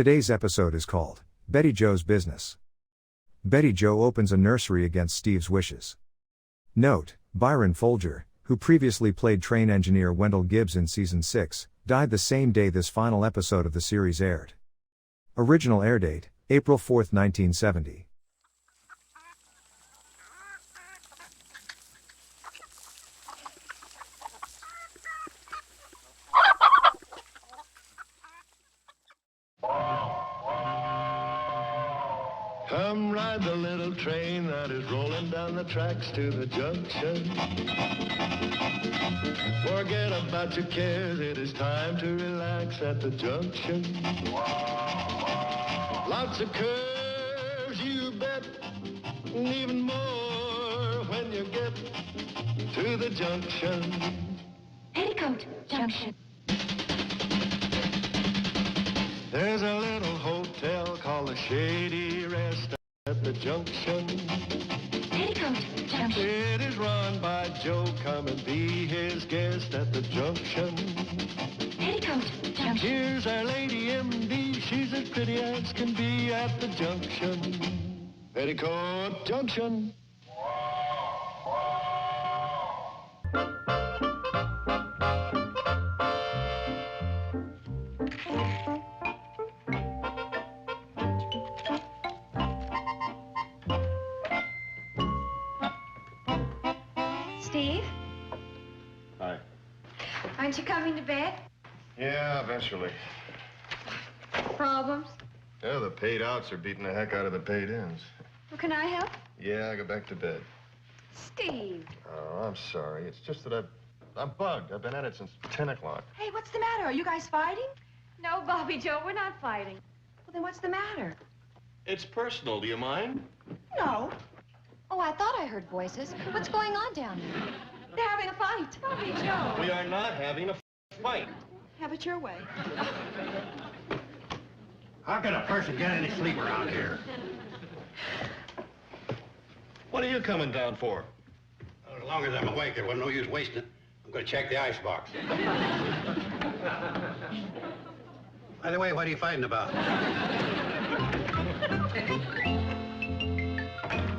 Today's episode is called Betty Jo's Business. Betty Jo opens a nursery against Steve's wishes. Note, Byron Foulger, who previously played train engineer Wendell Gibbs in Season 6, died the same day this final episode of the series aired. Original air date, April 4, 1970. Come ride the little train that is rolling down the tracks to the junction. Forget about your cares, it is time to relax at the junction. Lots of curves, you bet, and even more when you get to the junction. Petticoat Junction. There's a little hotel called the Shady Rest at the junction. Petticoat Junction. It is run by Joe. Come and be his guest at the junction. Petticoat Junction. Here's our lady M.D. She's as pretty as can be at the junction. Petticoat Junction. Steve? Hi. Aren't you coming to bed? Yeah, eventually. Problems? Yeah, the paid outs are beating the heck out of the paid ins. Well, can I help? Yeah, I go back to bed. Steve. Oh, I'm sorry. It's just that I'm bugged. I've been at it since 10 o'clock. Hey, what's the matter? Are you guys fighting? No, Bobby Joe, we're not fighting. Well, then what's the matter? It's personal. Do you mind? No. Oh, I thought I heard voices. What's going on down there? They're having a fight. Bobby Joe. We are not having a fight. Have it your way. How can a person get any sleep around here? What are you coming down for? Well, as long as I'm awake, there wasn't no use wasting it. I'm going to check the icebox. By the way, what are you fighting about?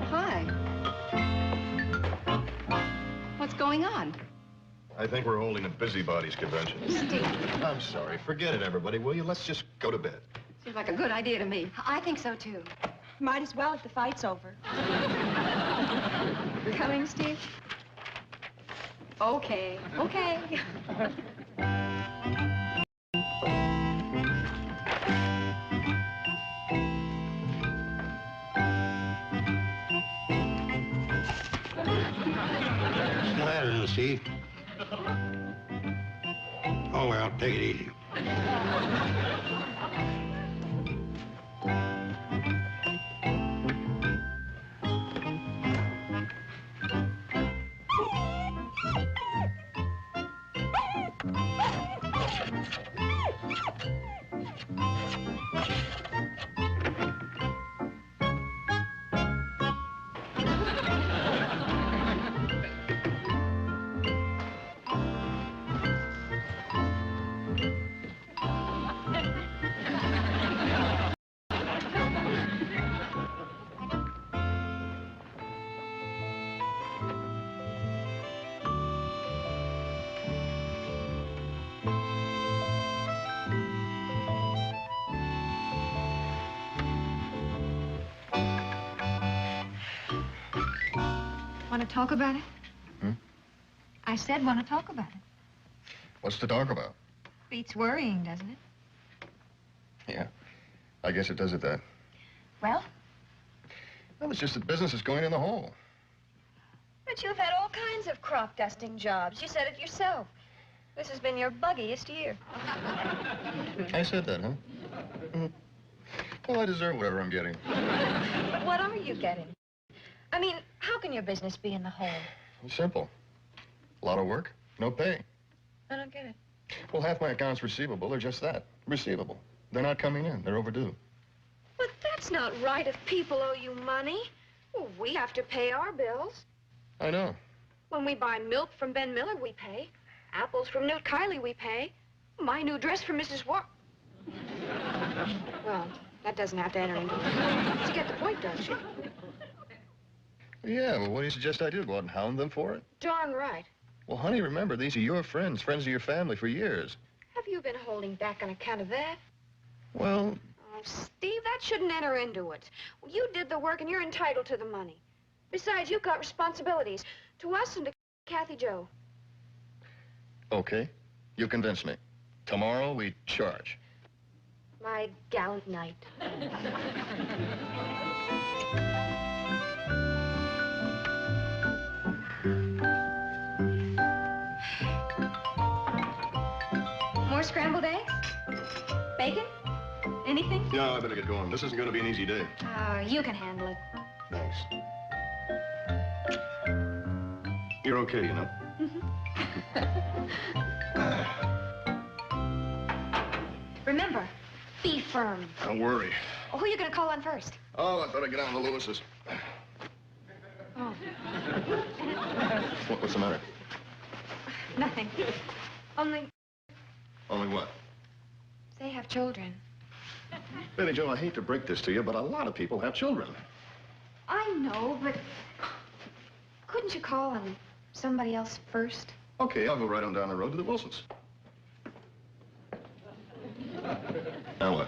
Hi. What's going on? I think we're holding a busybodies convention. Steve. I'm sorry. Forget it, everybody, will you? Let's just go to bed. Seems like a good idea to me. I think so, too. Might as well if the fight's over. Coming, Steve? Okay. Okay. Still at it, Steve. Oh, well, take it easy. Want to talk about it? Hmm? I said want to talk about it. What's to talk about? Beats worrying, doesn't it? Yeah, I guess it does at that. Well? Well, it's just that business is going in the hole. But you've had all kinds of crop dusting jobs. You said it yourself. This has been your buggiest year. I said that, huh? Hmm. Well, I deserve whatever I'm getting. But what are you getting? I mean, how can your business be in the hole? It's simple. A lot of work, no pay. I don't get it. Well, half my accounts receivable are just that, receivable. They're not coming in. They're overdue. But that's not right if people owe you money. Well, we have to pay our bills. I know. When we buy milk from Ben Miller, we pay. Apples from Newt Kiley, we pay. My new dress from Mrs. War... Well, that doesn't have to enter into it. But you get the point, don't you? Yeah, well, what do you suggest I do? Go out and hound them for it? Darn right. Well, honey, remember, these are your friends, friends of your family for years. Have you been holding back on account of that? Well, Oh, Steve, that shouldn't enter into it. Well, you did the work and you're entitled to the money. Besides, you've got responsibilities to us and to Kathy Jo. okay. You convinced me. Tomorrow we charge. My gallant knight. More scrambled eggs? Bacon? Anything? Yeah, I better get going. This isn't going to be an easy day. You can handle it. Thanks. You're okay, you know? Remember, be firm. Don't worry. Oh, who are you going to call on first? Oh, I better get on the Lewis's. Oh, What's the matter? nothing. Only Only what? they have children. Betty Jo, I hate to break this to you, but a lot of people have children. I know, but couldn't you call on somebody else first? Okay, I'll go right on down the road to the Wilsons. Now what?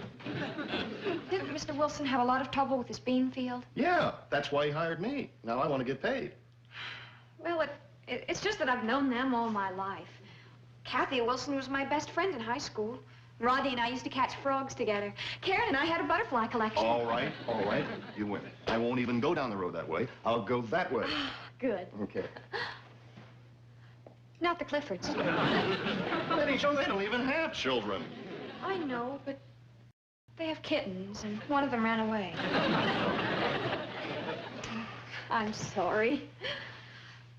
Didn't Mr. Wilson have a lot of trouble with his bean field? Yeah, that's why he hired me. Now I want to get paid. Well, it's just that I've known them all my life. Kathy Wilson was my best friend in high school. Roddy and I used to catch frogs together. Karen and I had a butterfly collection. All right, you win. I won't even go down the road that way. I'll go that way. Good. Okay. Not the Cliffords. Betty Jo, they don't even have children. I know, but they have kittens, and one of them ran away. I'm sorry.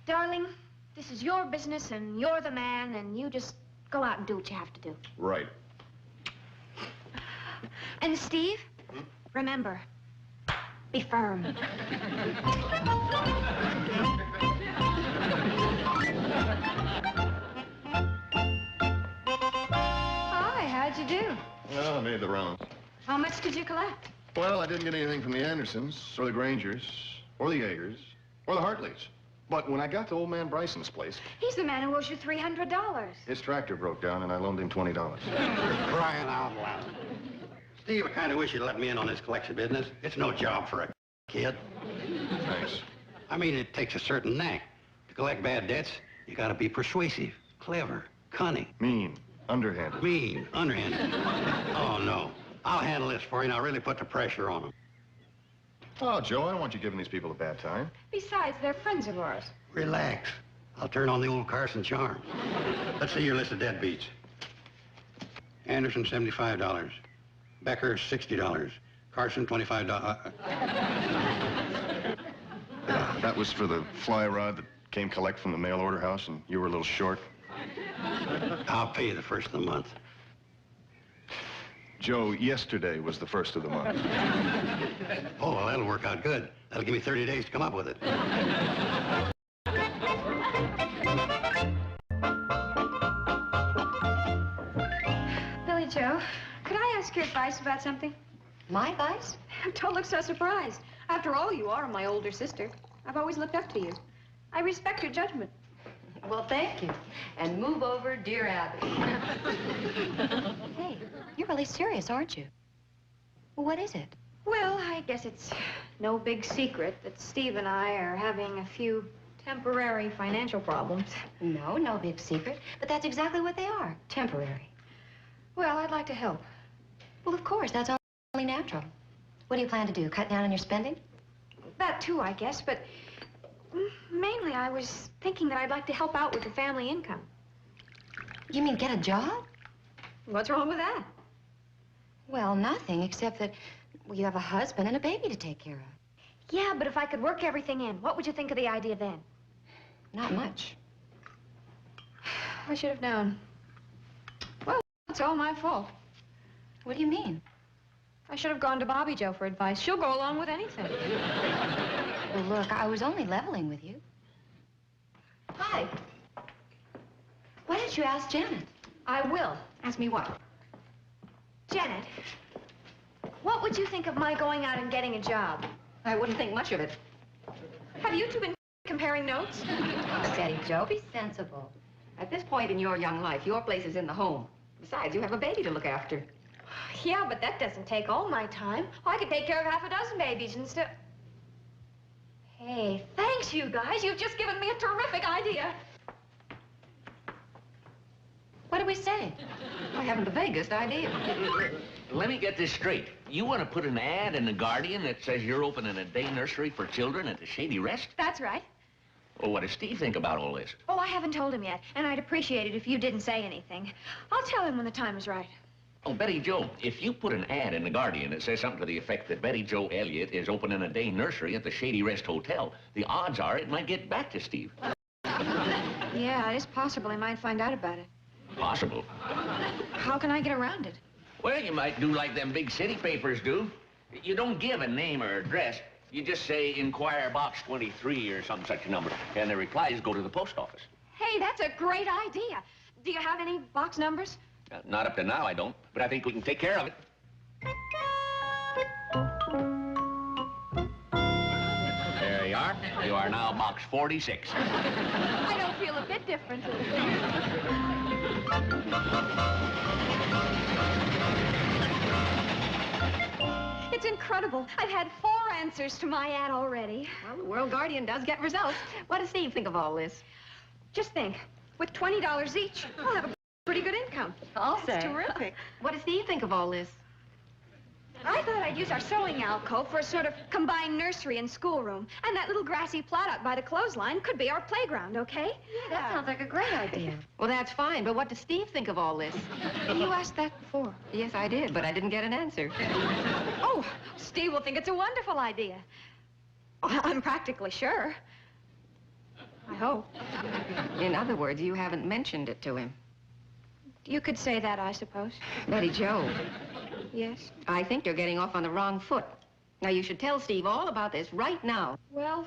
Darling, this is your business, and you're the man, and you just go out and do what you have to do. Right. And Steve, remember, be firm. Hi, how'd you do? Oh, I made the rounds. How much did you collect? Well, I didn't get anything from the Andersons, or the Grangers, or the Yeagers, or the Hartleys. But when I got to old man Bryson's place, He's the man who owes you $300. his tractor broke down and I loaned him $20. Crying out loud. Steve, I kind of wish you'd let me in on this collection business. It's no job for a kid. Thanks. I mean, it takes a certain knack. To collect bad debts, you gotta be persuasive, clever, cunning, Mean, underhanded. mean, underhanded. Oh, no. I'll handle this for you, and I'll really put the pressure on them. Oh, Joe, I don't want you giving these people a bad time. Besides, they're friends of ours. Relax. I'll turn on the old Carson charm. Let's see your list of deadbeats. Anderson, $75. Becker, $60. Carson, $25. That was for the fly rod that came collect from the mail order house, and you were a little short. I'll pay you the first of the month. Joe, yesterday was the first of the month. Oh, well, that'll work out good. That'll give me 30 days to come up with it. Billy Joe, could I ask your advice about something? My advice? Don't look so surprised. After all, you are my older sister. I've always looked up to you. I respect your judgment. Well, thank you. And move over, dear Abby. Hey, you're really serious, aren't you? Well, what is it? Well, I guess it's no big secret that Steve and I are having a few temporary financial problems. No, no big secret. But that's exactly what they are, temporary. Well, I'd like to help. Well, of course, that's only natural. What do you plan to do, cut down on your spending? That too, I guess, but mainly I was thinking that I'd like to help out with the family income. You mean get a job? What's wrong with that? Well, nothing, except that you have a husband and a baby to take care of. Yeah, but if I could work everything in, what would you think of the idea then? Not much. I should have known. Well, it's all my fault. What do you mean? I should have gone to Bobby Jo for advice. She'll go along with anything. Well, look, I was only leveling with you. Hi. Why didn't you ask Janet? I will. Ask me what? Janet, what would you think of my going out and getting a job? I wouldn't think much of it. Have you two been comparing notes? Steady, Joe. Be sensible. At this point in your young life, your place is in the home. Besides, you have a baby to look after. Yeah, but that doesn't take all my time. I could take care of half a dozen babies instead. Hey, thanks, you guys. You've just given me a terrific idea. What did we say? I haven't the vaguest idea. Let me get this straight. You want to put an ad in the Guardian that says you're opening a day nursery for children at the Shady Rest? That's right. Well, what does Steve think about all this? Oh, I haven't told him yet, and I'd appreciate it if you didn't say anything. I'll tell him when the time is right. Oh, Betty Jo, if you put an ad in the Guardian that says something to the effect that Betty Jo Elliott is opening a day nursery at the Shady Rest Hotel, the odds are it might get back to Steve. Yeah, it is possible he might find out about it. Possible. How can I get around it? Well, you might do like them big city papers do. You don't give a name or address. You just say, inquire box 23 or some such number, and the replies go to the post office. Hey, that's a great idea. Do you have any box numbers? Not up to now, I don't, but I think we can take care of it. There you are. You are now box 46. I don't feel a bit different. It's incredible. I've had 4 answers to my ad already. Well, the World Guardian does get results. What does Steve think of all this? Just think, with $20 each, I'll have a pretty good income. I'll say. That's terrific. What does Steve think of all this? I thought I'd use our sewing alcove for a sort of combined nursery and schoolroom. And that little grassy plot out by the clothesline could be our playground, okay? That sounds like a great idea. Well, that's fine, but what does Steve think of all this? You asked that before. Yes, I did, but I didn't get an answer. Oh, Steve will think it's a wonderful idea. I'm practically sure. I hope. In other words, you haven't mentioned it to him. You could say that, I suppose. Betty Jo, Yes? I think you're getting off on the wrong foot. Now, you should tell Steve all about this right now. Well,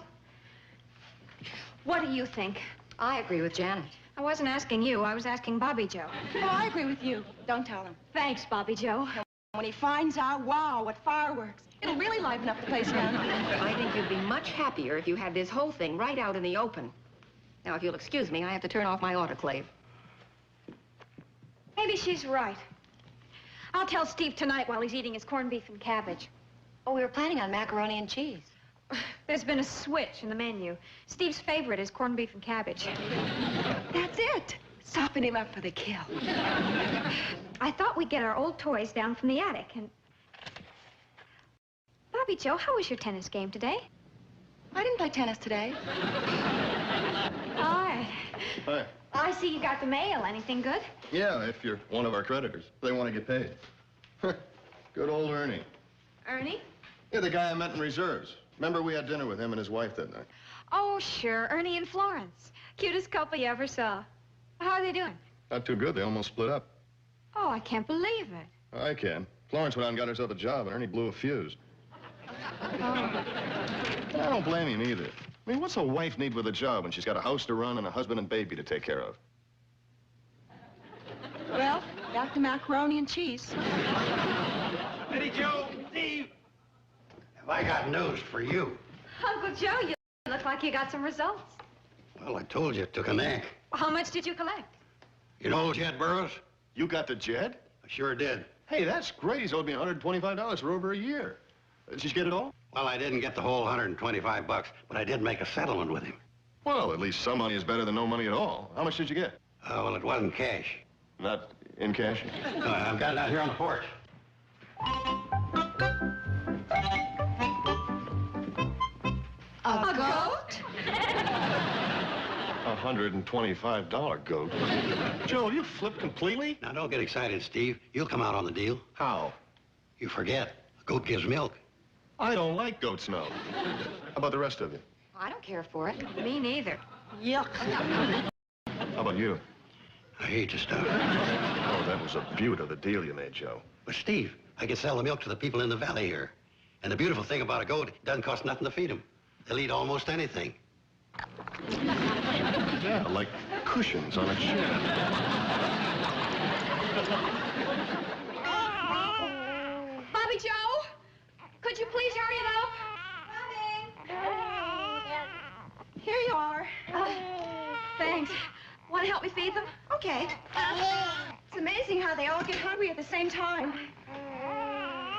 what do you think? I agree with Janet. I wasn't asking you. I was asking Bobby Joe. Oh, I agree with you. Don't tell him. Thanks, Bobby Joe. When he finds out, wow, what fireworks. It'll really liven up the place down here. I think you'd be much happier if you had this whole thing right out in the open. Now, if you'll excuse me, I have to turn off my autoclave. Maybe she's right. I'll tell Steve tonight while he's eating his corned beef and cabbage. Oh, we were planning on macaroni and cheese. There's been a switch in the menu. Steve's favorite is corned beef and cabbage. That's it. Sopping him up for the kill. I thought we'd get our old toys down from the attic and... Bobby Joe, how was your tennis game today? I didn't play tennis today. Hi. Hi. I see you got the mail. Anything good? Yeah, if you're one of our creditors. They want to get paid. Good old Ernie. Ernie? Yeah, the guy I met in reserves. Remember we had dinner with him and his wife that night? Oh, sure. Ernie and Florence. Cutest couple you ever saw. How are they doing? Not too good. They almost split up. Oh, I can't believe it. I can. Florence went out and got herself a job, and Ernie blew a fuse. Oh. I don't blame him either. I mean, what's a wife need with a job when she's got a house to run and a husband and baby to take care of? Well, got the macaroni and cheese. Betty Jo, Steve. Have I got news for you? Uncle Joe, you look like you got some results. Well, I told you it took a knack. How much did you collect? You know Jed Burroughs? You got the Jed? I sure did. Hey, that's great. He's owed me $125 for over a year. Did you get it all? Well, I didn't get the whole 125 bucks, but I did make a settlement with him. Well, at least some money is better than no money at all. How much did you get? Well, it wasn't cash. Not in cash? I've got it out here on the porch. A goat? $125 goat. Joe, you flipped completely? Now, don't get excited, Steve. You'll come out on the deal. How? You forget, a goat gives milk. I don't like goat's milk. How about the rest of you? I don't care for it. Me neither. Yuck. How about you? I hate your stuff. Oh, that was a beaut of the deal you made, Joe. But, Steve, I can sell the milk to the people in the valley here. And the beautiful thing about a goat, it doesn't cost nothing to feed them. They'll eat almost anything. Yeah, like cushions on a chair. Bobby Joe? get hungry at the same time.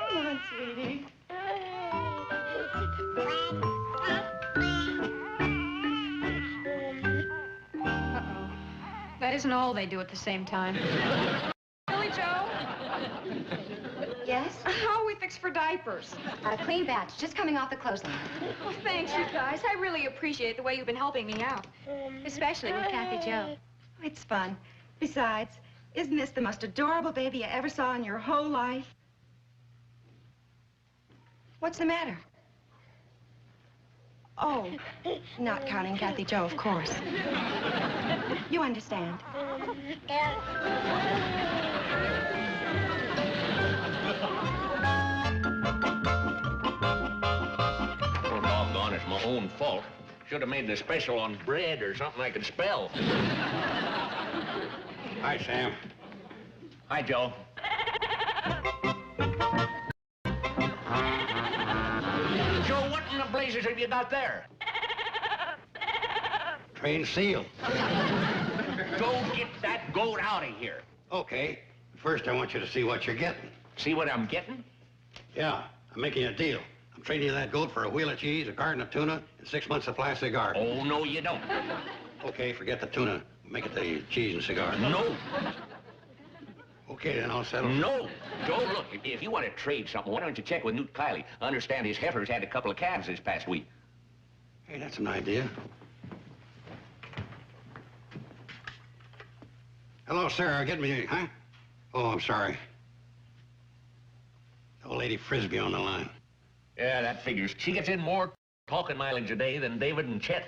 Come on, sweetie. Uh-oh. That isn't all they do at the same time. Billy Joe? Yes? How are we fixed for diapers? A clean batch, just coming off the clothesline. Well, thanks, you guys. I really appreciate the way you've been helping me out. Especially with Kathy Joe. It's fun. Besides, isn't this the most adorable baby you ever saw in your whole life? What's the matter? Oh, not counting Kathy Joe, of course. You understand. Oh, doggone, it's my own fault. Should have made the special on bread or something I could spell. Hi, Sam. Hi, Joe. Joe, what in the blazes have you got there? Train sealed. Joe, get that goat out of here. Okay. First, I want you to see what you're getting. See what I'm getting? Yeah, I'm making a deal. I'm trading you that goat for a wheel of cheese, a carton of tuna, and 6 months supply of cigars. Oh, no, you don't. Okay, forget the tuna. Make it the cheese and cigar. No. Okay, then I'll settle. No. Joe, look, if you want to trade something, why don't you check with Newt Kiley? I understand his heifers had a couple of calves this past week. Hey, that's an idea. Hello, Sarah. Get me, huh? Oh, I'm sorry. Old lady Frisbee on the line. Yeah, that figures. She gets in more talking mileage a day than David and Chet.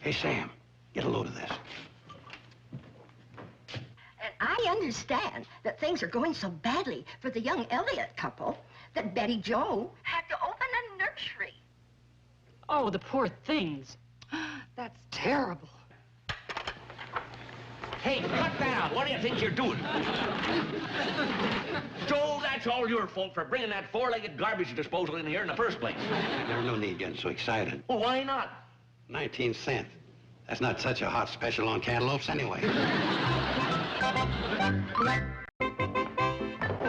Hey, Sam, get a load of this. And I understand that things are going so badly for the young Elliott couple that Betty Joe had to open a nursery. Oh, the poor things. That's terrible. Hey, cut that out. What do you think you're doing? Joe, that's all your fault for bringing that four-legged garbage disposal in here in the first place. There's no need getting so excited. Well, why not? 19 cents. That's not such a hot special on cantaloupes anyway. Oh,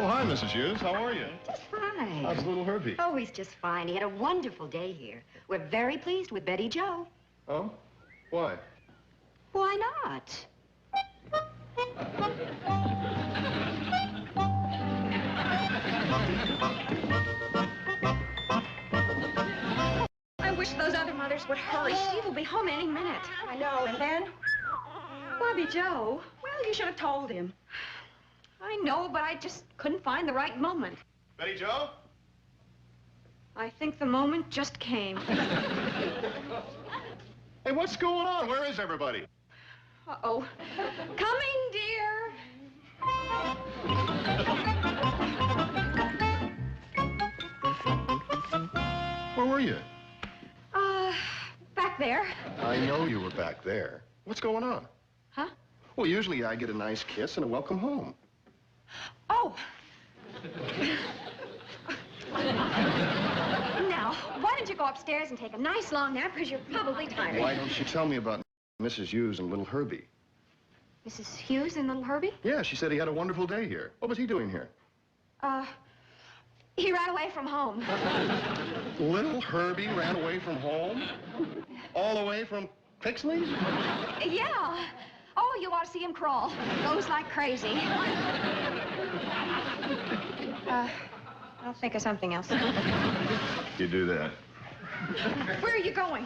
hi, Mrs. Hughes. How are you? Just fine. How's little Herbie? Oh, he's just fine. He had a wonderful day here. We're very pleased with Betty Joe. Oh? Why? Why not? I wish those other mothers would hurry. Steve will be home any minute. I know, and then? Bobby Joe. Well, you should have told him. I know, but I just couldn't find the right moment. Betty Joe? I think the moment just came. Hey, what's going on? Where is everybody? Uh-oh. Coming, dear. Where were you? Back there. I know you were back there. What's going on? Huh? Well, usually I get a nice kiss and a welcome home. Oh. Now, why don't you go upstairs and take a nice long nap, because you're probably tired. Why don't you tell me about Mrs. Hughes and little Herbie? Mrs. Hughes and little Herbie? Yeah, she said he had a wonderful day here. What was he doing here? He ran away from home. Little Herbie ran away from home? All the way from Pixley's? Yeah. Oh, you ought to see him crawl. Goes like crazy. I'll think of something else. You do that. Where are you going?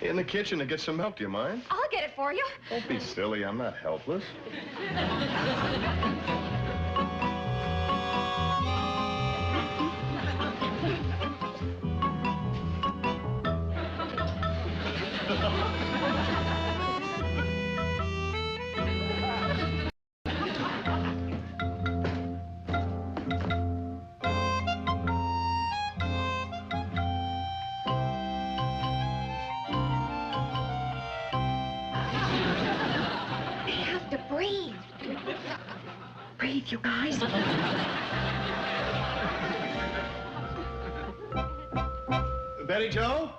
In the kitchen to get some milk, do you mind? I'll get it for you. Don't be silly, I'm not helpless. Breathe. Breathe, you guys. Betty Joe?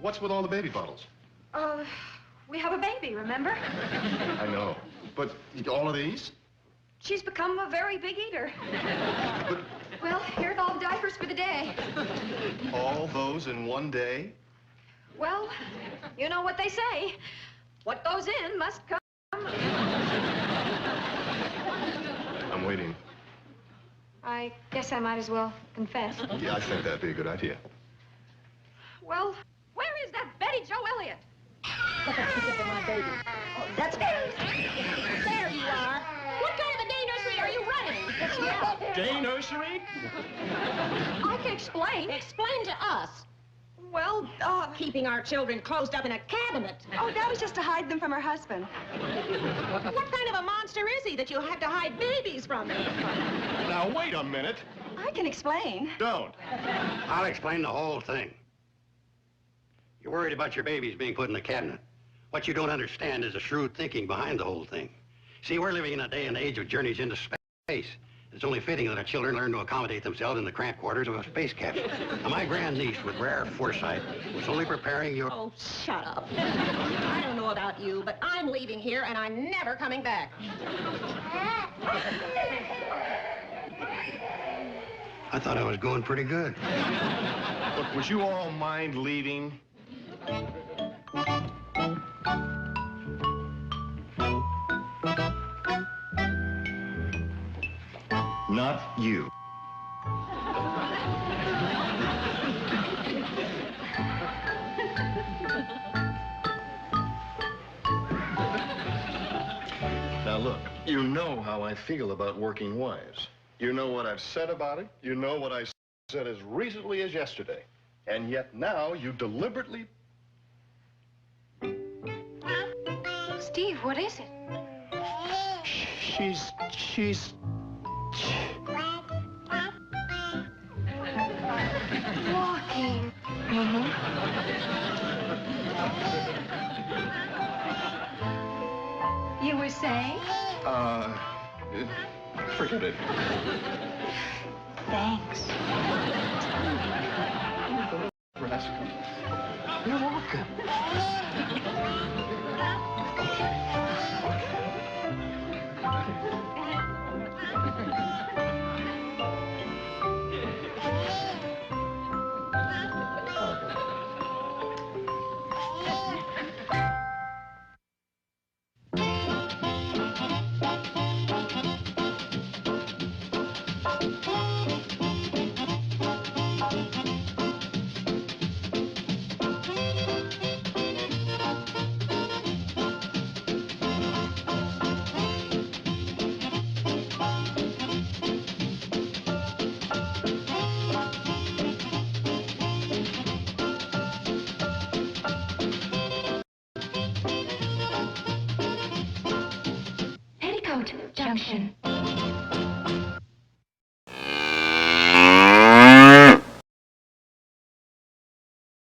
What's with all the baby bottles? We have a baby, remember? I know. But all of these? She's become a very big eater. But Well, here's all the diapers for the day. all those in one day? Well, you know what they say. What goes in must come. I'm waiting. I guess I might as well confess. Yeah, I think that'd be a good idea. Well, where is that Betty Joe Elliott? That's Betty. There you are. What kind of a day nursery are you running? Day nursery? I can explain. Explain to us. Well, Keeping our children closed up in a cabinet. Oh, that was just to hide them from her husband. What kind of a monster is he that you have to hide babies from him? Now, wait a minute. I can explain. Don't. I'll explain the whole thing. You're worried about your babies being put in the cabinet. What you don't understand is the shrewd thinking behind the whole thing. See, we're living in a day and age of journeys into space. It's only fitting that our children learn to accommodate themselves in the cramped quarters of a space capsule. Now, my grandniece, with rare foresight, was only preparing your... Oh, shut up. I don't know about you, but I'm leaving here and I'm never coming back. I thought I was going pretty good. Look, would you all mind leaving? Not you. Now look, you know how I feel about working wives. You know what I've said about it. You know what I said as recently as yesterday. And yet now you deliberately... Steve, what is it? She's... Walking. You were saying? Forget it. Thanks. Rascal. You're welcome. Petticoat Junction.